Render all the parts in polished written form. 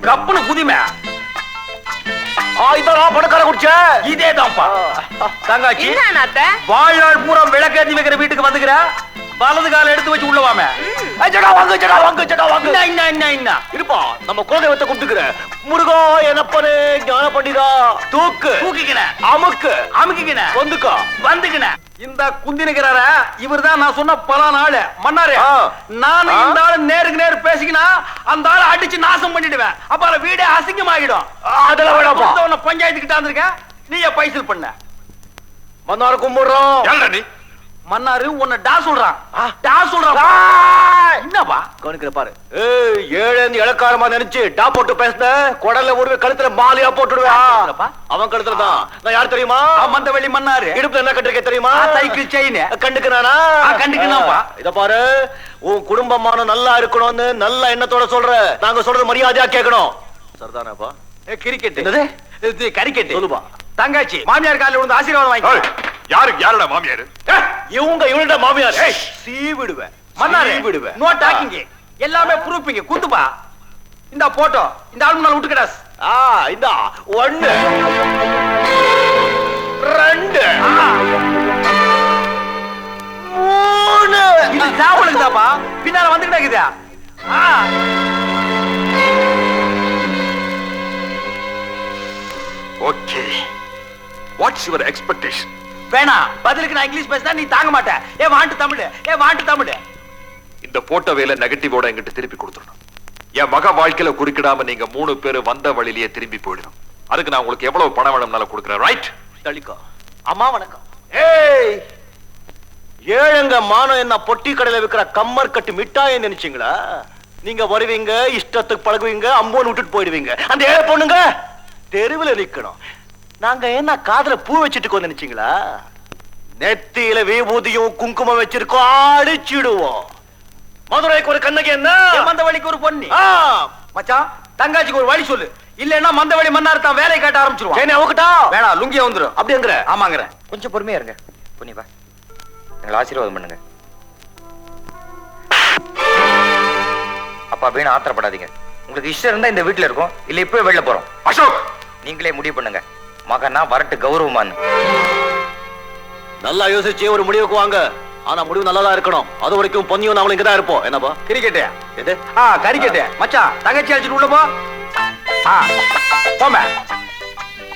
கப்புனு குதிமே. இதான் பணக்கார குடிச்ச. இதேதான்ப்பா. தங்காச்சி வாழ்நாள் பூரா விளக்கேத்தி வைக்கிற வீட்டுக்கு வந்துக்கிற, வலது கால எடுத்து வச்சு உள்ள வாமே. இருப்பா, நம்ம குலதெய்வத்தை கும்பிட்டுக்கிற முருகா எனப்பனே ஞான பண்டிதா. தூக்கு தூக்கிக்கின, அமுக்கு அமுக்கிக்கின, வந்துக்கா வந்துக்கின. இந்த குந்தினுக்கிறார இவர் தான் நான் சொன்ன பல நாள் மன்னாரு. நானும் இந்த ஆளு நேருக்கு நேரு பேசிக்கினா அந்த ஆளை அடிச்சு நாசம் பண்ணிடுவேன். அப்ப வீடே அசிங்கமாகிடும். அதெல்லாம் வேணாப்பா. பஞ்சாயத்து கிட்ட வந்திருக்கேன், நீ பைசல் பண்ண. மன்னாரு கும்பிடுறோம். மன்னாரு உன்னை டா சொல்றான். டா சொல்றான். என்னப்பா கவனிக்கிற பாரு. ஏழு இலக்காரமா நினைச்சு டா போட்டு பேசுன குடல்ல ஒரு கழுத்துல மாலையா போட்டுடுவேன். அவன் கழுத்துல தான். நான் யார் தெரியுமா? மந்தவெளி மன்னாரு. இடுப்புல என்ன கட்டிருக்க தெரியுமா? Cycle chain. கண்டுக்கிறானா? கண்டுக்கணும்ப்பா. இத பாரு, உன் குடும்பமான நல்லா இருக்கணும்னு நல்ல எண்ணத்தோட சொல்ற. நாங்க சொல்றது மரியாதையா கேட்கணும். சரிதானப்பா? கிரிக்கெட் என்னது? இது கரிக்கெட். சொல்லுப்பா. தங்காச்சி மாமியார் காலில் விழுந்து ஆசீர்வாதம் வாங்கி. யாருக்கு யாரோட மாமியாரு? இவங்க மாமியார். சீ விடுவேன். மன்னாரு விடுவேன். No talking. எல்லாமே ப்ரூஃபிங். குத்துப்பா. இந்த போட்டோ இந்த ஆல்பம் நாள் விட்டுக்கடாஸ். இந்த 1 2 3 இது சாவலுக்கு தாப்பா. பின்னால வந்துகிட்டே இருக்குதா? ஓகே. What's your expectation? வேணா, பதிலுக்கு நான் இங்கிலீஷ் பேசினா நீ தாங்க மாட்ட. வாண்டு தமிழ். இந்த போட்டோவையில நெகட்டிவோட எங்கிட்ட திருப்பி கொடுத்துடணும். என் மக வாழ்க்கையில குறுக்கிடாம நீங்க 3 பேரு வந்த வழியிலேயே திரும்பி போயிடணும். அதுக்கு நான் உங்களுக்கு எவ்வளவு பணம் வேணும்னாலும் கொடுக்குறேன். ரைட்? தளிக்கா. அம்மா வணக்கம். ஏய், ஏழங்க மானம் என்ன பொட்டி கடையில விக்கிற கம்மர் கட்டு மிட்டாயை நினைச்சீங்களா? நீங்க வருவீங்க, இஷ்டத்துக்கு பழகுவீங்க, அம்போன்னு விட்டுட்டு போயிடுவீங்க. அந்த ஏழை பொண்ணுங்க தெருவில் நிக்கணும். நாங்க என்ன காதுல பூ வச்சுட்டு நினைச்சீங்களா? நெத்தியில விபூதியும் குங்குமம் வச்சிருக்கோம், அடிச்சிடுவோம். மதுரைக்கு ஒரு கண்ணகி என்ன, மந்தவழிக்கு ஒரு பொண்ணு. மச்சான், தங்காச்சிக்கு ஒரு வழி சொல்லு. இல்லன்னா மந்தவழி மன்னார் தான் வேலையை காட்ட ஆரம்பிச்சிருவான். அவகிட்ட வேணா, லுங்கிய வந்துரும். அப்படிங்கிற? ஆமாங்கிற. கொஞ்சம் பொறுமையா இருங்க. புனிவா, எங்களை ஆசீர்வாதம் பண்ணுங்க. அப்பா வீணா ஆத்திரப்படாதீங்க. உங்களுக்கு இஷ்டம் இருந்தா இந்த வீட்டுல இருக்கும், இல்ல இப்பவே வெளில போறோம். அசோக், நீங்களே முடிவு பண்ணுங்க. மகனா வரட்டு கௌரவமானு. நல்லா யோசிச்சு ஒரு முடிவுக்கு வாங்க. ஆனா முடிவு நல்லதா இருக்கணும். அது வரைக்கும் பொன்னியும் நாமளும் இங்கதான் இருப்போம். என்னப்பா? கிரிக்கெட். எது? கரிக்கெட். மச்சான், தங்கச்சி அடிச்சுட்டு உள்ள போ. போமே.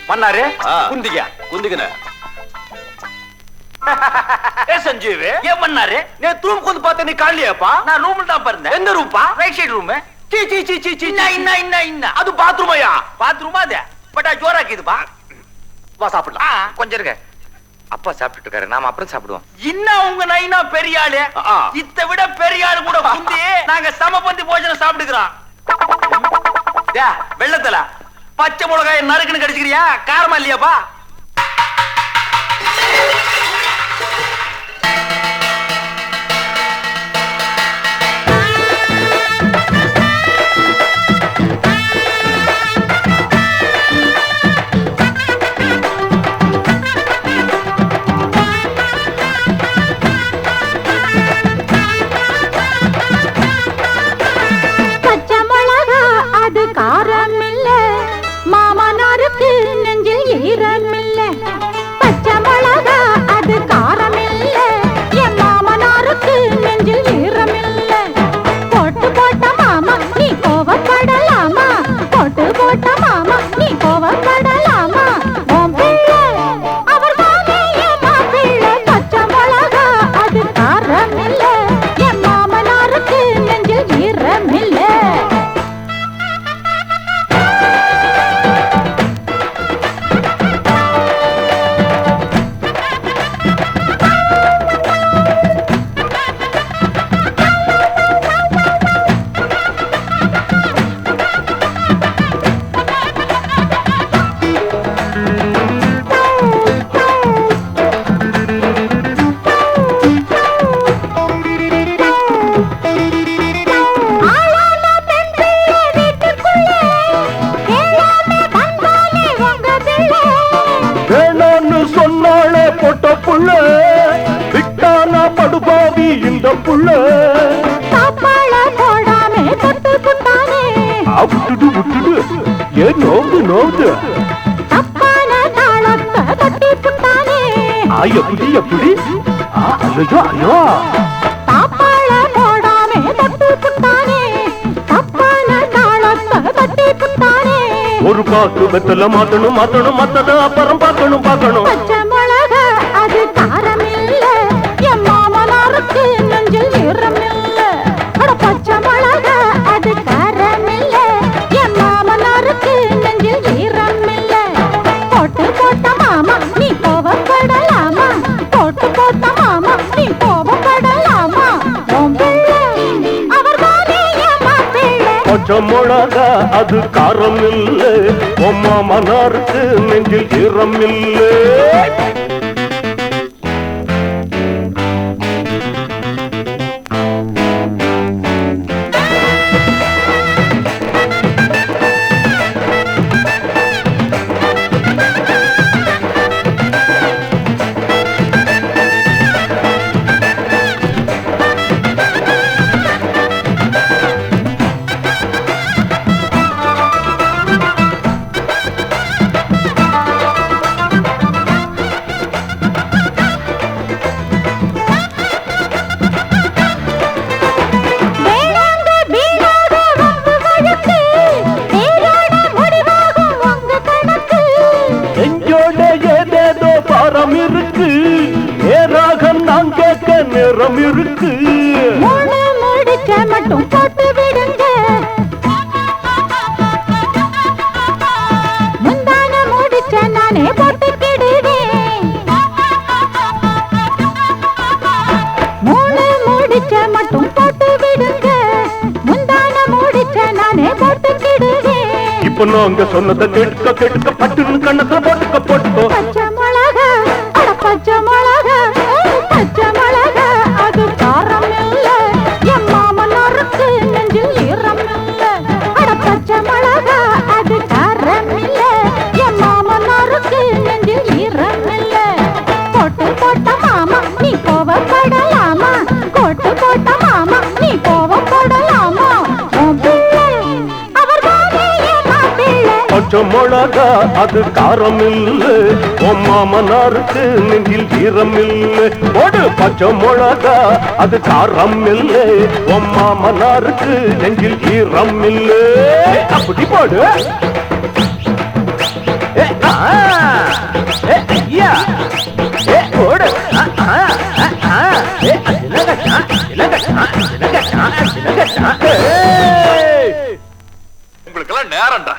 மன்னாரு குந்திக்க. குந்திக்கன. சஞ்சீவ், ஏன் மன்னாரு? நேத்து ரூம் வந்து பார்த்த நீ காணலையாப்பா? நான் ரூம்ல தான் பாருங்க. எந்த ரூம்பா? Right side room. அது பாத்ரூமையா? பாத்ரூமா அது? பட்டா ஜோராக்குதுப்பா. வா சாப்பிடலாம். கொஞ்சம் இருங்க. அப்பா சாப்பிட்டு இருக்காரு, நாம அப்புறம் சாப்பிடுவோம். இன்னும் உங்க நைனா பெரிய ஆளு. இத விட பெரிய ஆளு கூட குந்தி நாங்க சமபந்தி போஜனம் சாப்பிடுகிறோம். வெள்ளத்துல பச்சை மிளகாய் நறுக்குன்னு கடிச்சுக்கிறியா? காரமா இல்லையாப்பா? விட்டானா படுபாவி இந்த புள்ள. சாப்பாள போடாமே தொட்டு புட்டானே விட்டுடு விட்டுடு ஏன் நோந்து நோந்து தப்பான தாளத்தை தட்டி புட்டானே எப்படி எப்படி ஐயோ ஐயோ தாப்பாள போடாமே தொட்டு புட்டானே தப்பான தாளத்தை தட்டி புட்டானே ஒரு பாக்கு வெத்தல மாத்தணும் மாத்தணும் மத்தத அப்புறம் பார்க்கணும் பார்க்கணும் பச்சை மிளகா அது காரம் இல்ல என் மாமனாருக்கு நெஞ்சில் ஈரம் இல்ல அட பச்சை மிளகா அது காரம் இல்ல என் மாமனாருக்கு நெஞ்சில் ஈரம் இல்ல போட்டு போட்ட மாமா நீ கோவப்படலாமா போட்டு போட்ட மாமா நீ கோவப்படலாமா உன் பிள்ளை அவர் தானே என் மாப்பிள்ளை பச்சை மிளகா அது காரம் இல்ல உம்மா மனாருக்கு நெஞ்சில் ஈரம் இல்லை வேளாங்க வீணாக வம்பு வழக்கு வேறாட முடிவாகும் உங்க கணக்கு நெஞ்சோட ஏதேதோ பாரம் இருக்கு நேராக நான் கேட்க நேரம் இருக்கு மூணு முடிச்ச மட்டும் போட்டு விடுங்க முந்தான முடிச்ச நானே போட்டுக்கிடுவேன் மூணு முடிச்ச மட்டும் போட்டு விடுங்க முந்தான முடிச்ச நானே போட்டுக்கிடுவேன் இப்ப நாங்க சொன்னதை கேட்க கேட்க பட்டுன்னு கண்ணத்தை போட்டுக்க போட்டுக்கோ பச்சை மிளகா அட பச்சை மிளகா பச்சை மிளகா அது காரம் இல்ல என் மாமனாருக்கு நெஞ்சில் ஈரம் இல்ல அட பச்சை மிளகா அது காரம் இல்ல என் மாமனாருக்கு நெஞ்சில் ஈரம் இல்ல போட்டு போட்ட மாமா நீ கோவப்படலாமா கோட்டு போட்ட மாமா நீ கோவப்படலாமா உன் பிள்ளை அவர் தானே என் மாப்பிள்ளை பச்சை மிளகா அது காரம் இல்ல உம்மா மனாருக்கு நெஞ்சில் ஈரம் இல்லை போடு பச்சை மிளகா அது காரம் இல்லை உம்மா மனாருக்கு நெஞ்சில் ஈரம் இல்லை அப்படி போடு ஐயா போடு உங்களுக்கெல்லாம் நேரம்டா